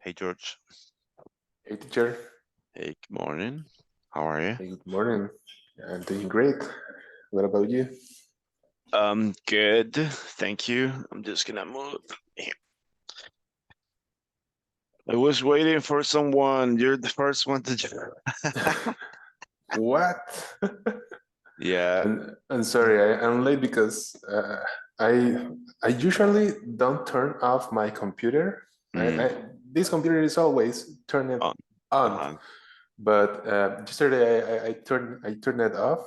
Hey, George. Hey, teacher. Hey, good morning. How are you? Hey, good morning. I'm doing great. What about you? Good. Thank you. I'm just gonna move here. I was waiting for someone. You're the first one to join. What? Yeah. I'm sorry, I'm late because I I usually don't turn off my computer. Mm. This computer is always turned On. on, Uh-huh. but yesterday I turned it off,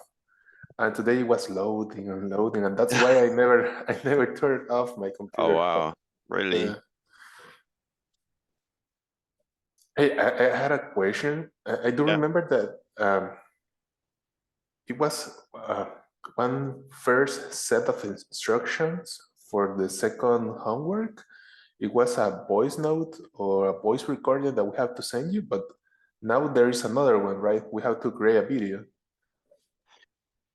and today it was loading and loading, and that's why I never turned off my Oh, computer. wow. Uh, Really? hey, I had a question. I do Yeah. remember that. It was one first set of instructions for the second homework. It was a voice note or a voice recording that we have to send you, but now there is another one, right? We have to create a video.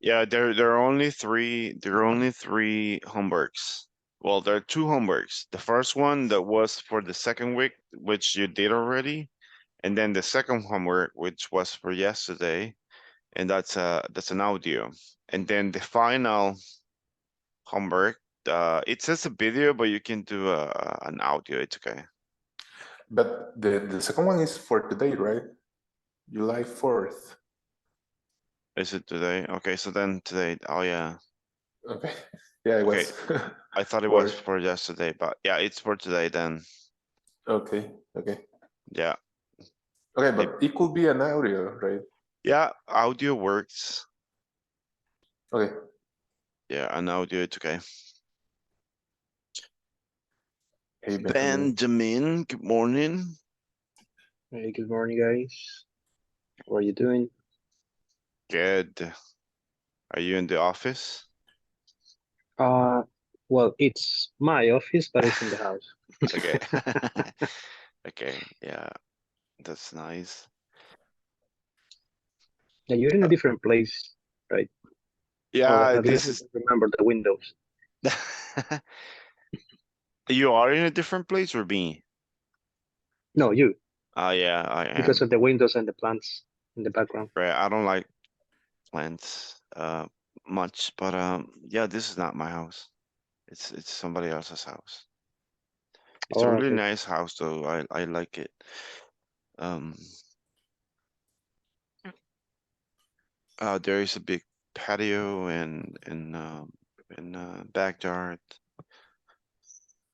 Yeah, there are only three homeworks. Well, there are two homeworks. The first one that was for the second week, which you did already, and then the second homework, which was for yesterday, and that's an audio. And then the final homework, it says a video, but you can do an audio. It's okay. But the second one is for today, right? July 4th. Is it today? Okay, so then today. Oh yeah. Okay. Yeah, it Okay, was I thought it was for. for yesterday, but yeah, it's for today then. Okay. Okay. Yeah. Okay, It, but it could be an audio, right? yeah, audio works. Okay. Yeah, an audio. It's okay. Hey, Benjamin. Benjamin, good morning. Hey, good morning, guys. How are you doing? Good. Are you in the office? Uh, well, it's my office, but it's in the house. Okay. Okay, yeah, that's nice. Yeah, you're in a different place, right? Or Yeah, at least this I is don't remember the windows. you are in a different place or me? No, you, Yeah, I because am. of the windows and the plants in the background. Right, I don't like plants much, but yeah, this is not my house. It's somebody else's house. It's a Oh, really okay. nice house though. I like it. Um, there is a big patio and backyard.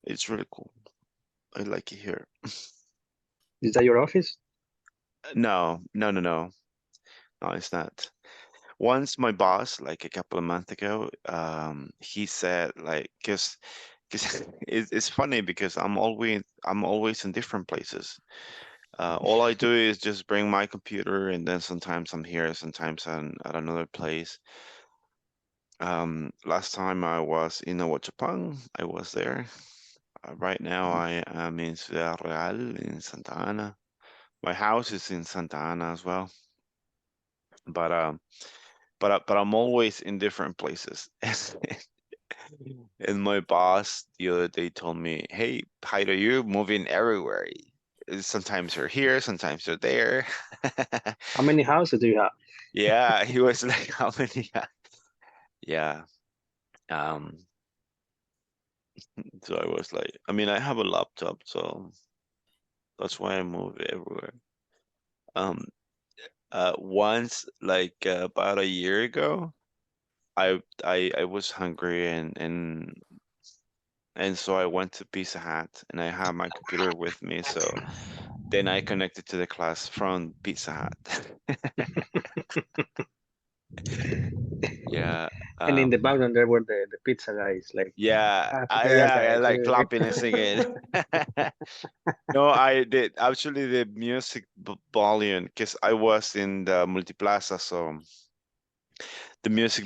It's really cool. I like it here. Is that your office? No, no, no, no. No, it's not. Once my boss, like a couple of months ago, he said like, cause it's funny because I'm always in different places. All I do is just bring my computer, and then sometimes I'm here, sometimes I'm at another place. Last time I was in Ahuachapán, I was there. Right now I am in Ciudad Real in Santa Ana. My house is in Santa Ana as well, but I'm always in different places. And my boss the other day told me, "Hey, Pyro, you're moving everywhere. Sometimes you're here, sometimes you're there." How many houses do you have? Yeah, he was like, "How many?" Yeah. Um, so I was like, I mean, I have a laptop, so that's why I move everywhere. Um, once, like about a year ago, I was hungry and so I went to Pizza Hut and I had my computer with me, so then I connected to the class from Pizza Hut. Yeah. And in the Um, background, there were the pizza guys, like, yeah, happy yeah, birthday like to clapping and singing. No, I did actually the music volume because I was in the multiplaza, so the music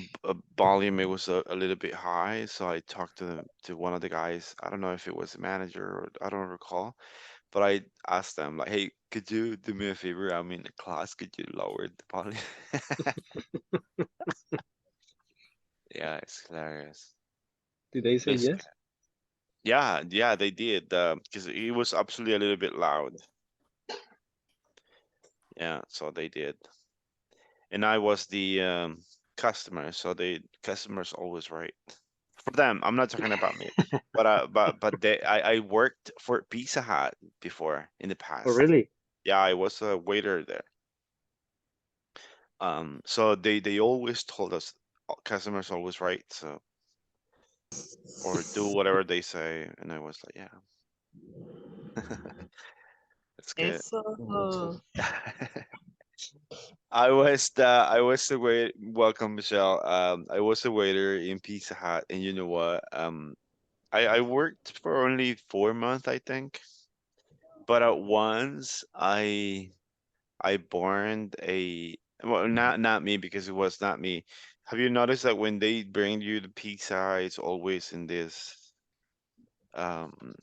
volume it was a little bit high. So I talked to one of the guys. I don't know if it was the manager or I don't recall, but I asked them like, "Hey, could you do me a favor? I'm in the class. Could you lower the volume?" Yeah, it's hilarious. Did they say Basically, yes? yeah, yeah, they did because it was absolutely a little bit loud. Yeah, so they did. And I was the customer, so the customer's always right. For them, I'm not talking about me. But I worked for Pizza Hut before in the Oh, past. really? Yeah, I was a waiter there. So they always told us customers always right, so or do whatever they say, and I was like, yeah, that's good. Eso. That's good. I was the wait. Welcome, Michelle. I was a waiter in Pizza Hut, and you know what? I worked for only 4 months, I think. But at once, I burned a well, not me because it was not me. Have you noticed that when they bring you the pizza, it's always in this um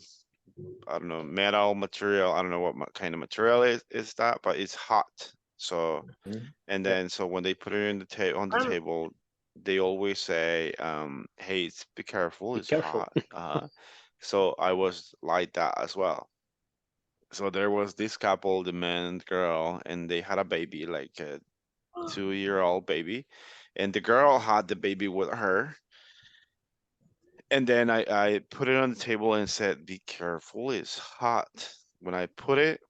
I don't know, metal material. I don't know what kind of material is that, but it's hot. So Mhm. and Yeah. then so when they put it in the on the Um, table, they always say, "Hey, be careful, Be it's careful. hot." So I was like that as well. So there was this couple, the man and girl, and they had a baby, like a 2-year-old baby, and the girl had the baby with her. And then I put it on the table and said, "Be careful, it's hot." When I put it,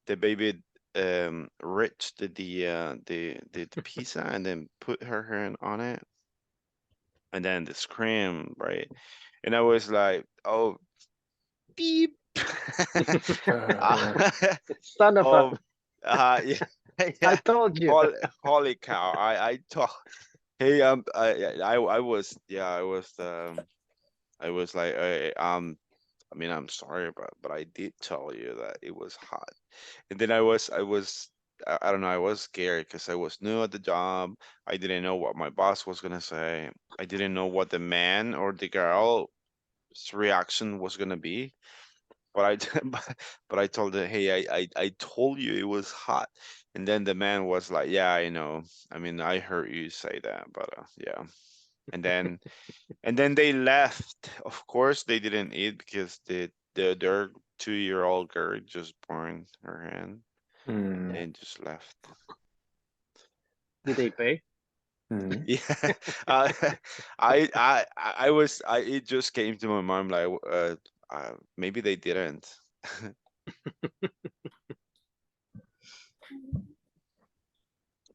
the baby reached the pizza and then put her hand on it, and then the scream, right? And I was like, "Oh, beep." Uh, Uh, Son of a! oh, yeah, I yeah. told you. Holy, holy cow! I thought, hey, I was, yeah, I was like, I mean, I'm sorry, but I did tell you that it was hot. And then I don't know, I was scared because I was new at the job. I didn't know what my boss was gonna say. I didn't know what the man or the girl's reaction was gonna be. But but I told her, hey, I told you it was hot. And then the man was like, yeah, I know. I mean, I heard you say that, but yeah. And then they left. Of course, they didn't eat because their 2-year-old girl just burned her hand mm, and just left. Did they pay? mm. Yeah, uh, it just came to my mind like, maybe they didn't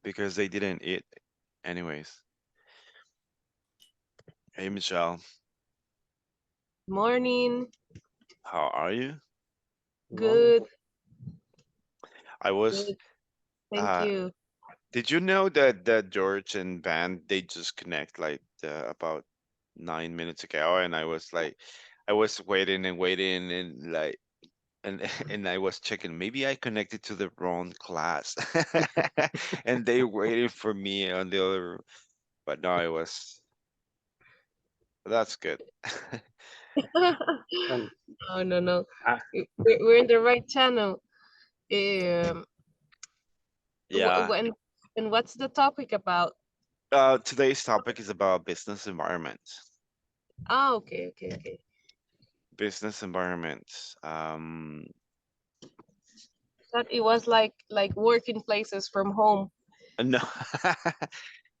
because they didn't eat anyways. Hey, Michelle, morning. how are you? Morning. Good. I was, Good. Thank uh, you. did you know that George and Van they just connect like about 9 minutes ago, and I was like, I was waiting and waiting and like, and and I was checking. Maybe I connected to the wrong class, and they waited for me on the other. But no, it was. That's good. And Oh, no, no. uh, We're in the right channel. Um, Yeah. when and what's the topic about? Today's topic is about business environment. Ah, okay, okay, okay. Business environment. Thought it was like working places from home. No,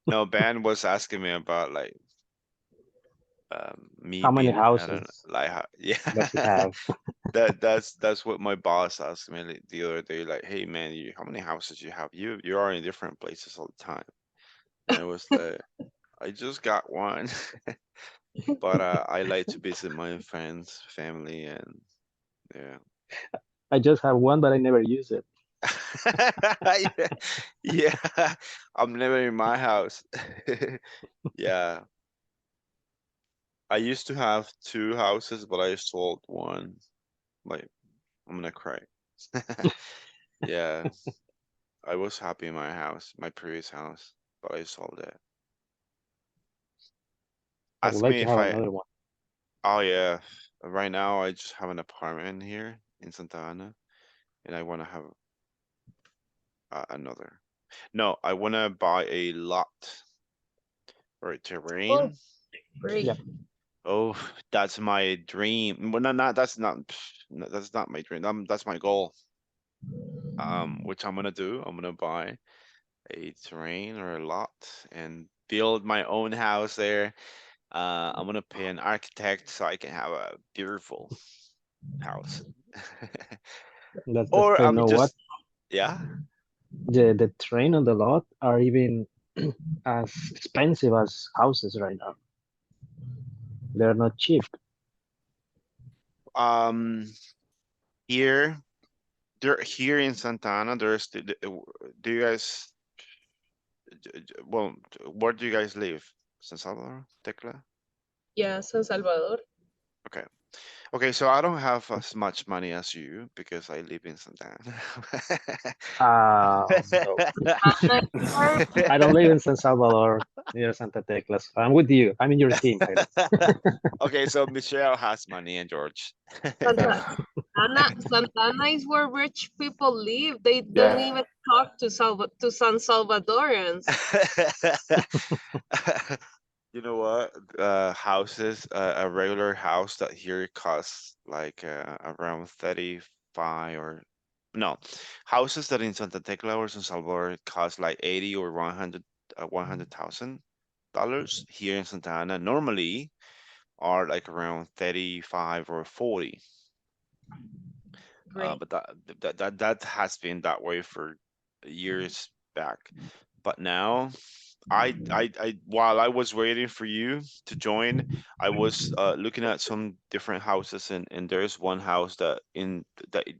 no. Ben was asking me about like me how many being. I don't know, houses like how, does he yeah. have? That's what my boss asked me like, the other day. Like, hey man, how many houses you have? You are in different places all the time. And I was like, I just got one, but I like to visit my friends, family, and yeah. I just have one, but I never use it. Yeah, yeah. I'm never in my house. Yeah, I used to have two houses, but I sold one. Like, I'm gonna cry. Yeah, I was happy in my house, my previous house, but I sold it. I would Ask like me to if have I. another one. Oh yeah, right now I just have an apartment here in Santa Ana, and I want to have another. No, I want to buy a lot or a Oh, terrain. great. Yeah, Oh, that's my dream. Well, not that's not no, that's not my dream. That's my goal. which I'm gonna do. I'm gonna buy a terrain or a lot and build my own house there. I'm gonna pay an architect so I can have a beautiful house. That's Or but I'm know what? just, yeah. The train on the lot are even as expensive as houses right now. They're not cheap. Um, here, here in Santana, do you guys, well, where do you guys live? San Salvador, Tecla? Yeah, San Salvador. Okay. Okay, so I don't have as much money as you because I live in Santana. No, And you I don't live in San Salvador near Santa Teclas. I'm with you. I'm in your team, Jairo. Okay, so Michelle has money and George. Santa Santana is where rich people live. They don't Yeah. even talk to San Salvadorians. You know what? Houses, a regular house that here costs like around 35 or no, houses that in Santa Tecla or San Salvador cost like 80 or 100, $100,000 here in Santa Ana normally are like around 35 or 40. Great. But that has been that way for years back. But now, I while I was waiting for you to join, I was looking at some different houses, and there's one house that it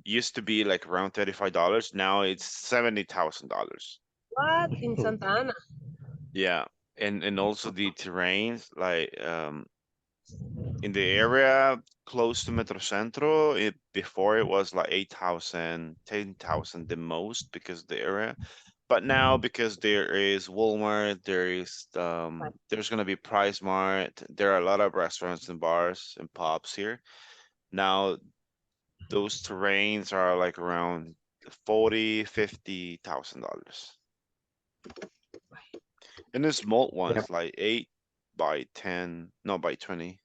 used to be like around $35. Now it's $70,000. What in Santa Ana? Yeah, and also the terrains like in the area close to Metro Centro, it before it was like 8,000, 10,000 the most because the area. But now because there is Walmart, there's gonna be Price Mart, there are a lot of restaurants and bars and pubs here. Now those terrains are like around 40, $50,000. And the small Yeah, ones like 8 by 10, no by 20.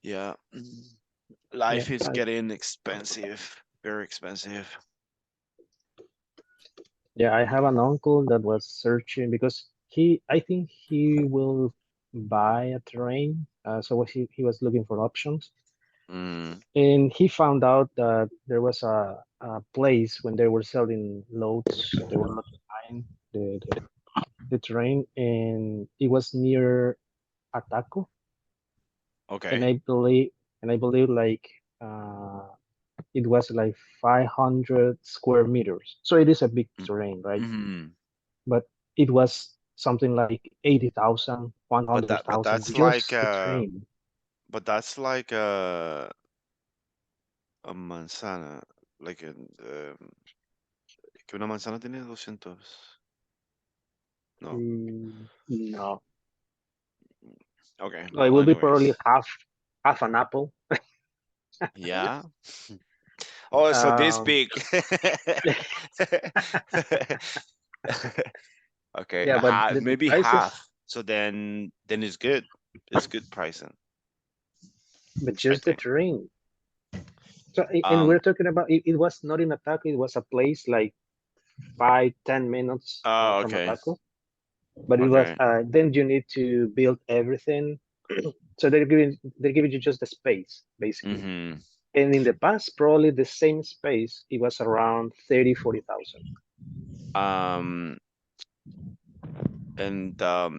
Yeah. yeah. Life is getting expensive, very expensive. Yeah, I have an uncle that was searching because I think he will buy a train. So he was looking for options, Mm, and he found out that there was a place when they were selling loads. They were not buying the train, and it was near Ataco, and okay. I believe like uh, it was like 500 square meters. So it is a big terrain, right? Mm-hmm. But it was something like 80,000, one But hundred thousand that's like just the train. but that's like a manzana, like que una manzana tiene 200. No. No, Okay. no, it Well, will be probably anyways. half an apple. Yeah. Oh, so this Um, big. Okay, yeah, but the maybe prices, half. So then it's good. It's good pricing, but I just the think. terrain. So, and Um. we're talking about it was not in Ataco, it was a place like 5, 10 minutes Oh, from okay. Ataco. But it was Okay. then you need to build everything. So they're giving you just the space basically. Mm-hmm. And in the past, probably the same space, it was around 30, 40,000. Um, and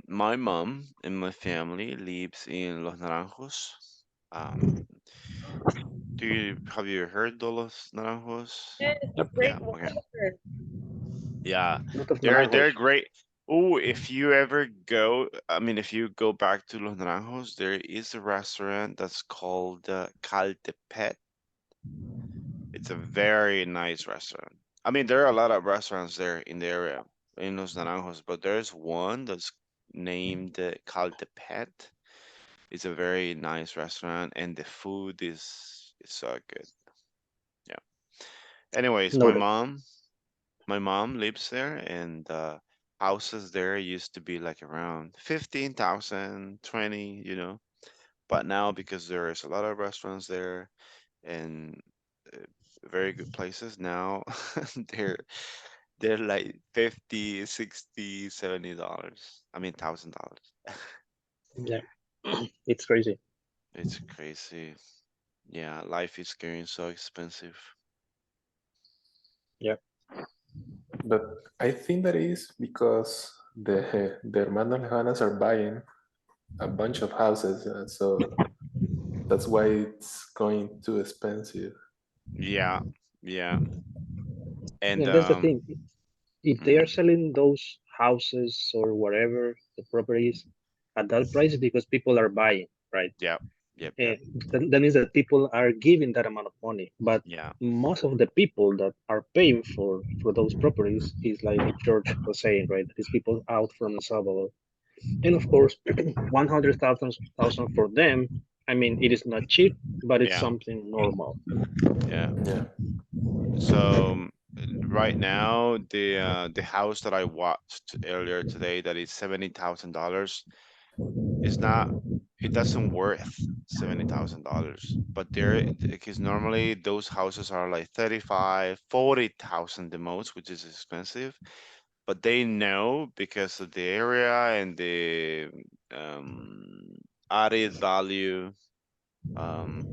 my mom and my family lives in Los Naranjos. Um, do you have you heard of Los Naranjos? Yes, Yep, great Yeah, okay. water. Yeah. lot of They're naranjos. great. Oh, if you ever go, I mean, if you go back to Los Naranjos, there is a restaurant that's called Caltepet. It's a very nice restaurant. I mean, there are a lot of restaurants there in the area in Los Naranjos, but there's one that's named Caltepet. It's a very nice restaurant, and the food is so good. Yeah. Anyways, Noted. my mom lives there, and houses there used to be like around 15,000, 20, But now because there is a lot of restaurants there, and very good places now. they're they're like 50, 60, $70. I mean $1,000. Yeah, it's crazy. It's crazy. Yeah, life is getting so expensive. Yeah, But I think that is because the hermanos lejanas are buying a bunch of houses, so that's why it's going too expensive. Yeah, yeah. And and that's the thing. If they are mhm, selling those houses or whatever the properties at that price, because people are buying, right? yep, yep, And yep, that means that people are giving that amount of money. But yeah, most of the people that are paying for those properties is like George was saying, right? These people out from El Salvador, and of course, 100,000 for them. I mean, it is not cheap, but it's yeah, something normal. yeah. Yeah. So right now, the house that I watched earlier today that is $70,000 is not. It doesn't worth $70,000. But there, because normally those houses are like 35, 40,000 the most, which is expensive. But they know because of the area and the um, added value um,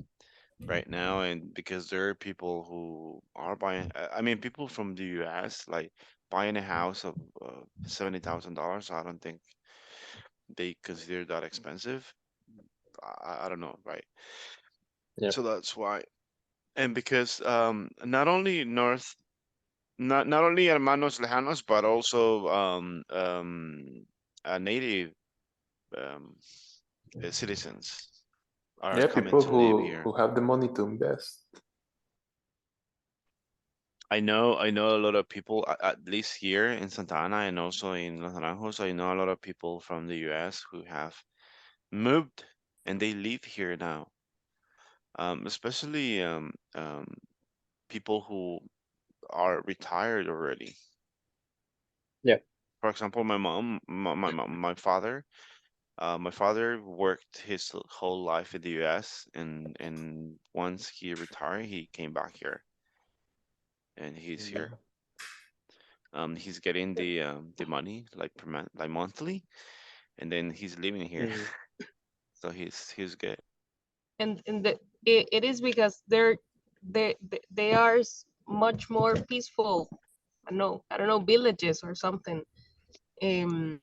right now, and because there are people who are buying. I mean, people from the U.S. like buying a house of $70,000. I don't think they consider that expensive. I don't know, right? Yeah. So that's why. And because not only not only hermanos lejanos, but also native um, citizens are Yeah, coming people to live who here. have the money to invest. I know a lot of people, at least here in Santa Ana and also in Los Naranjos. I know a lot of people from the U.S. who have moved and they live here now. Especially people who are retired already. Yeah. For example, my father worked his whole life in the U.S. and once he retired, he came back here and he's here. He's getting the money like per month, like monthly, and then he's living here, Mm, so he's good. And it is because they are much more peaceful. I don't know, villages or something. Um,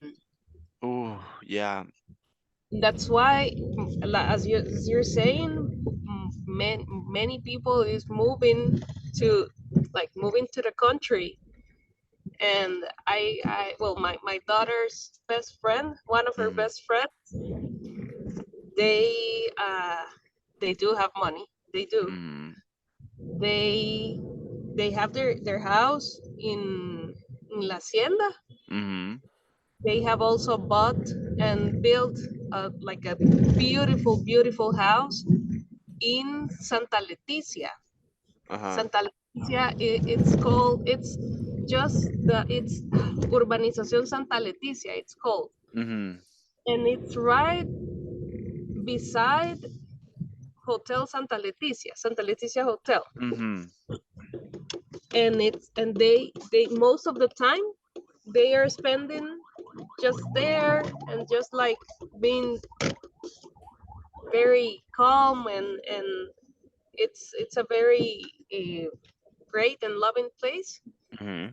Oh yeah. that's why, as you're saying, many people is moving to moving to the country. And I well, my daughter's best friend, one of her Mm-hmm. best friends, they uh they do have money. They do. Mm-hmm. They they have their house in La Hacienda. Mm-hmm. They have also bought and built a beautiful house in Santa Leticia. Uh-huh. Santa Leticia, it's just it's Urbanización Santa Leticia, it's called. Mm-hmm. And it's right beside Hotel Santa Leticia Hotel. Mm-hmm. And they most of the time they are spending just there and just like being very calm, and it's a very great and loving place, Mm-hmm.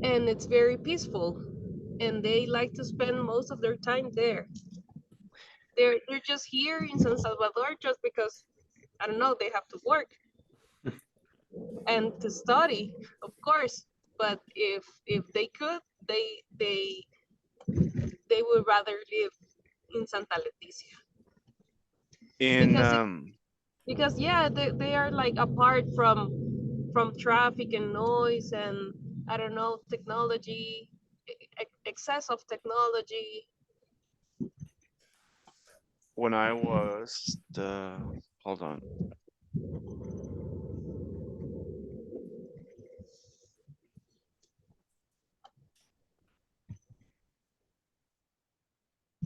and it's very peaceful, and they like to spend most of their time there. They're just here in San Salvador just because, I don't know, they have to work and to study, of course. But if they could, they would rather live in Santa Leticia, In because yeah, they are like apart from traffic and noise, and I don't know, technology, excess of technology. when I was the hold on.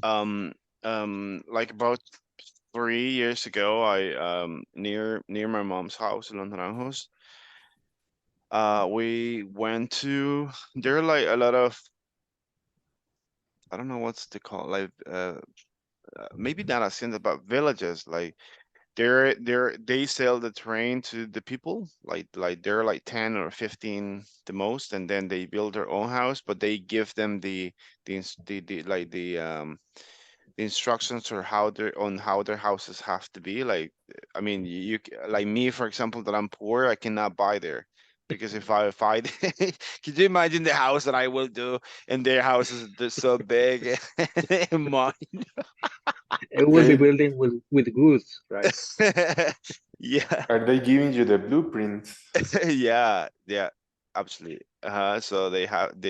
Um like about 3 years ago, I near my mom's house in Los Naranjos. We went to there are like a lot of, I don't know what's to call, like maybe not haciendas but villages. Like they sell the terrain to the people. Like they're like 10 or 15 the most, and then they build their own house, but they give them the instructions or how their houses have to be. Like, I mean, like me, for example, that I'm poor, I cannot buy there because if I could you imagine the house that I will do, and their houses they're so big and mine. It will be They building with goods, right? Yeah. are they giving you the blueprints? Yeah, yeah, absolutely. So they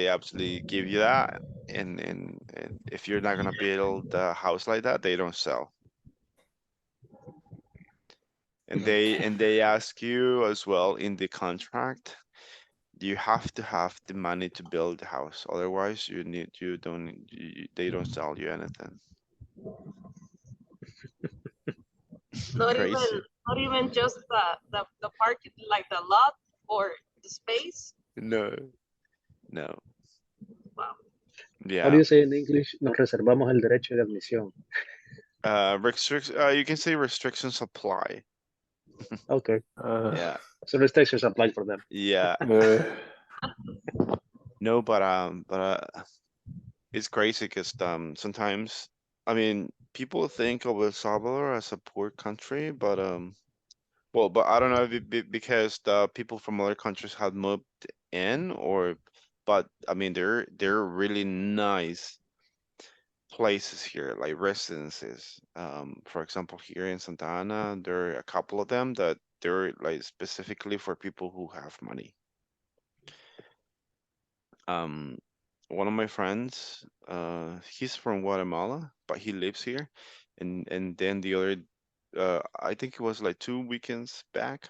absolutely give you that, and if you're not gonna build a house like that, they don't sell. And they ask you as well in the contract, you have to have the money to build the house. Otherwise, they don't sell you anything. Not even Crazy. not even just the park, like the lot or the space. No, no. Wow. How do Yeah. you say in English? Nos reservamos el derecho de admisión. You can say restrictions apply. Okay, Uh, Yeah. so restrictions apply for them. Yeah. uh, No, but it's crazy because sometimes, I mean, people think of El Salvador as a poor country, but I don't know if because the people from other countries have moved in, but I mean, they're really nice places here, like residences. For example, here in Santa Ana, there are a couple of them that they're like specifically for people who have money. Um, One of my friends, he's from Guatemala, but he lives here, and then the other, I think it was like 2 weekends back,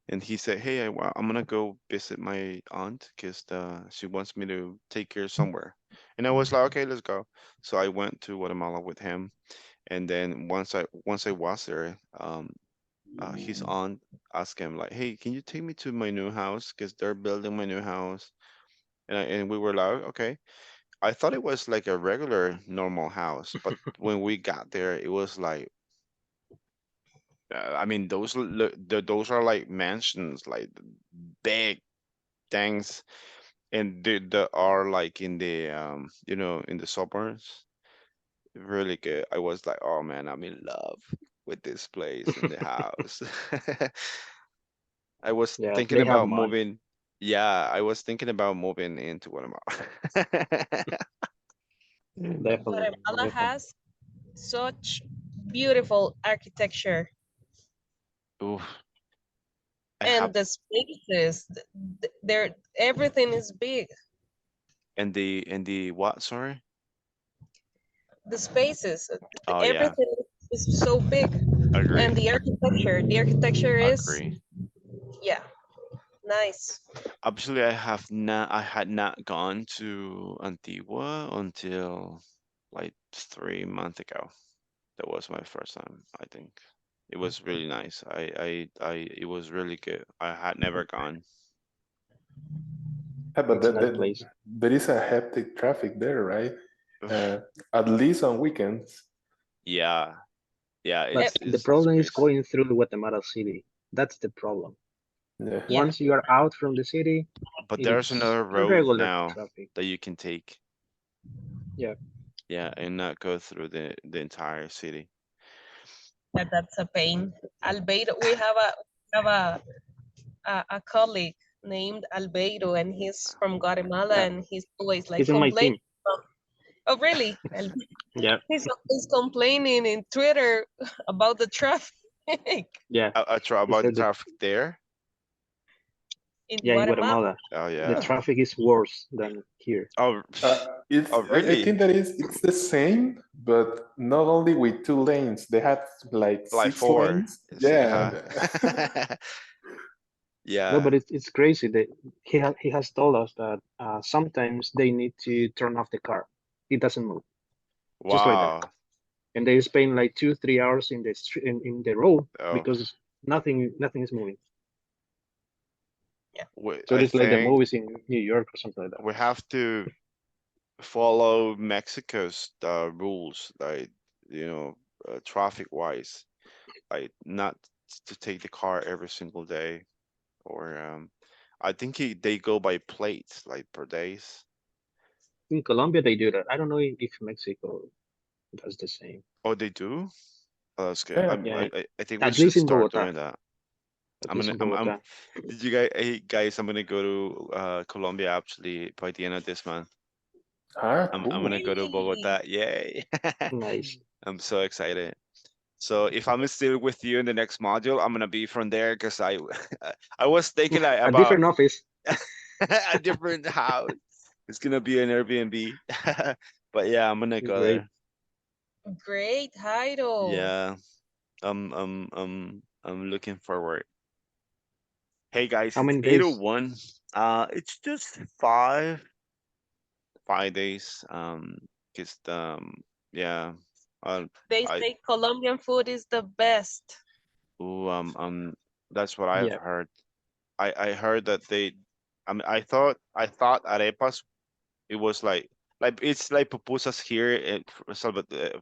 and he said, "Hey, I'm gonna go visit my aunt because she wants me to take her somewhere," and I was like, "Okay, let's go." So I went to Guatemala with him, and then once I was there, his aunt asked him like, "Hey, can you take me to my new house? Because they're building my new house." And we were like, okay. I thought it was like a regular normal house, but when we got there, it was like, I mean, those are like mansions, like big things, and they are like in the in the suburbs. Really good. I was like, oh man, I'm in love with this place and the house. I was Yeah, thinking they have about money. moving. Yeah, I was thinking about moving into Guatemala. Definitely, Guatemala definitely. has such beautiful architecture, Oof, I have and the spaces, there everything is big. and the what? Sorry. The spaces, Oh yeah, everything is so big, and agree, the architecture is, agree. yeah, nice. Actually, I had not gone to Antigua until like 3 months ago. That was my first time, I think. It was really nice. It was really good. I had never gone. but It's a nice place. there is a hectic traffic there, right? Uh, at least on weekends. Yeah, yeah, But Eh, the it's problem is crazy. going through Guatemala City. That's the problem. Yeah. yeah, Once you are out from the city, But there's it's another road regular now traffic. that you can take. Yeah, Yeah, and not go through the entire city. that's a pain. Albedo, we have a colleague named Albedo, and he's from Guatemala, yeah. and he's always like He's in my complaining. team. Oh, really? Yeah, He's always complaining in Twitter about the traffic yeah. I try He about the said that, traffic there. in yeah, in Guatemala. Guatemala, Oh the yeah. traffic is worse than here. Oh, It's oh I think really? that it's the same, but not only with 2 lanes. They have like Like six four. lanes. Uh-huh. Yeah. No, Yeah. but it's crazy that he has told us that sometimes they need to turn off the car. It doesn't move, just like that. Wow. and they spend like 2-3 hours in the street in the road Oh, because nothing is moving. So I it's like the think movies in New York or something like that. we have to follow Mexico's rules, like, you know, traffic wise, like not to take the car every single day, or I think they go by plates, like per days. In Colombia, they do that. I don't know if Mexico does the same. Oh, they do? Oh, that's good. Yeah. Yeah, I think we at should least in start Bogota. doing that. At least in Bogota. Did you guys, hey guys, I'm gonna go to Colombia actually by the end of this month. Ah, I'm cool. gonna go to Really? Bogota. Yay. Nice. I'm so excited. So if I'm still with you in the next module, I'm gonna be from there because I I was thinking like A about different office. a different house. It's gonna be an Airbnb. But yeah, I'm gonna go Great. there. Great, Jairo. Yeah. I'm looking forward. Hey guys, How it's many days? 8:01. It's just 5 days. Cause yeah. They I say Colombian food is the best. ooh, that's what I've Yeah. heard. I heard that they, I mean, I thought arepas, it was like it's like pupusas here in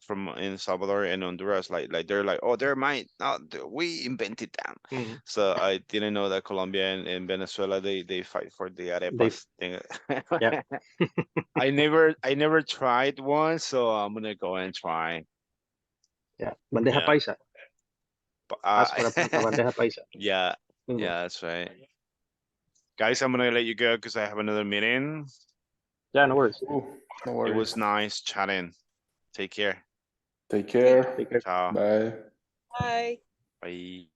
from in Salvador and Honduras, like they're like, oh, they're mine, no, we invented them. Mhm. So I didn't know that Colombia and Venezuela, they fight for the They. arepas thing. Yeah. I never tried one, so I'm gonna go and try. Yeah. Bandeja Yeah. paisa. But, Ask for a bandeja paisa. yeah, Mhm. yeah, that's right. Guys, I'm gonna let you go because I have another meeting. Yeah, no worries. Cool. No It worries. was nice chatting. Take care. Take care. Take care. Ciao. Bye. Bye. Bye.